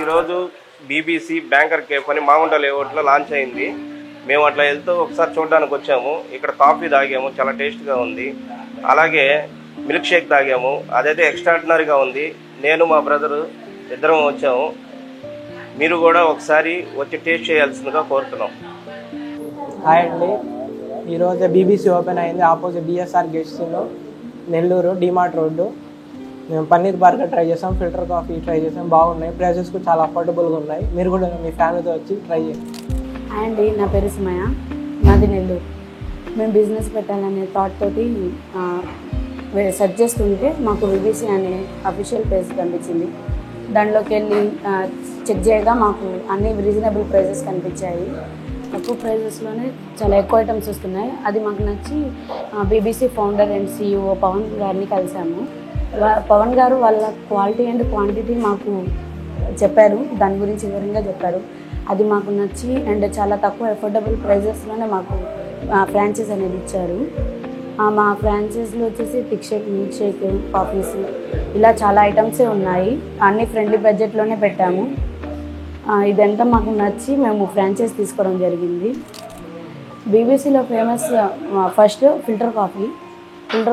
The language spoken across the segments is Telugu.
ఈరోజు బీబీసీ బ్యాంకర్ కేఫ్ అని మాగుంట లేఅవుట్లో లాంచ్ అయింది. మేము అట్లా వెళ్తూ ఒకసారి చూడడానికి వచ్చాము. ఇక్కడ కాఫీ తాగాము, చాలా టేస్ట్గా ఉంది. అలాగే మిల్క్ షేక్ తాగాము, అదైతే ఎక్స్ట్రాడినరీగా ఉంది. నేను మా బ్రదరు ఇద్దరం వచ్చాము. మీరు కూడా ఒకసారి వచ్చి టేస్ట్ చేయాల్సిందిగా కోరుతున్నాం. హాయ్ అండి, ఈరోజు బీబీసీ ఓపెన్ అయింది ఆపోజిట్ డిఎస్ఆర్ గెస్ట్లో, నెల్లూరు డిమార్ట్ రోడ్డు. మేము పన్నీర్ బర్గర్ ట్రై చేసాం, ఫిల్టర్ కాఫీ ట్రై చేసాం, బాగున్నాయి. ప్రైజెస్ కూడా చాలా అఫోర్డబుల్గా ఉన్నాయి. మీరు కూడా మీ ఫ్యామిలీతో వచ్చి ట్రై చేయండి. హాయ్ అండి, నా పేరు సుమయ, నాది నెల్లూరు. మేము బిజినెస్ పెట్టాలనే థాట్ తోటి సెర్చ్ చేస్తుంటే మాకు బీబీసీ అనే అఫీషియల్ పేజ్ కనిపించింది. దాంట్లోకి వెళ్ళి చెక్ చేయగా మాకు అన్ని రీజనబుల్ ప్రైజెస్ కనిపించాయి. తక్కువ ప్రైజెస్లోనే చాలా ఎక్కువ ఐటమ్స్ వస్తున్నాయి. అది మాకు నచ్చి BBC founder and CEO Pavan గారిని కలిసాము. పవన్ గారు వాళ్ళ క్వాలిటీ అండ్ క్వాంటిటీ మాకు చెప్పారు, దాని గురించి వివరంగా చెప్పారు. అది మాకు నచ్చి అండ్ చాలా తక్కువ అఫోర్డబుల్ ప్రైజెస్లోనే మాకు ఫ్రాంచైజ్ అనేది ఇచ్చారు. మా ఫ్రాంచైజ్లో వచ్చేసి thick shake, milk shake, coffees ఇలా చాలా ఐటమ్సే ఉన్నాయి. అన్ని ఫ్రెండ్లీ బడ్జెట్లోనే పెట్టాము. ఇదంతా మాకు నచ్చి మేము ఫ్రాంచైజ్ తీసుకోవడం జరిగింది. బీబీసీలో famous first filter coffee and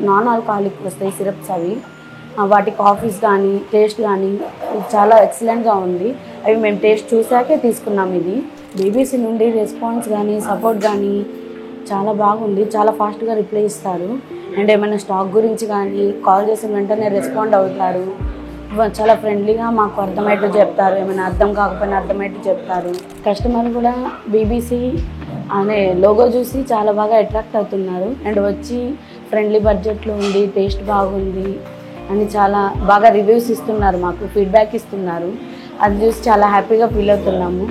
non alcoholic వస్తాయి సిరప్స్. అవి వాటి కాఫీస్ కానీ టేస్ట్ కానీ చాలా ఎక్సలెంట్గా ఉంది. అవి మేము టేస్ట్ చూసాకే తీసుకున్నాం. ఇది బీబీసీ నుండి రెస్పాన్స్ కానీ సపోర్ట్ కానీ చాలా బాగుంది. చాలా ఫాస్ట్గా రిప్లై ఇస్తారు అండ్ ఏమైనా స్టాక్ గురించి కానీ కాల్ చేసిన వెంటనే రెస్పాండ్ అవుతారు. చాలా ఫ్రెండ్లీగా మాకు అర్థమయ్యేట్టు చెప్తారు, ఏమైనా అర్థం కాకపోయినా అర్థమయ్యేట్టు చెప్తారు. కస్టమర్ కూడా బీబీసీ అనే లోగో చూసి చాలా బాగా అట్రాక్ట్ అవుతున్నారు అండ్ వచ్చి ఫ్రెండ్లీ బడ్జెట్లో ఉంది, టేస్ట్ బాగుంది అని చాలా బాగా రివ్యూస్ ఇస్తున్నారు, మాకు ఫీడ్బ్యాక్ ఇస్తున్నారు. అది చూసి చాలా హ్యాపీగా ఫీల్ అవుతున్నాము.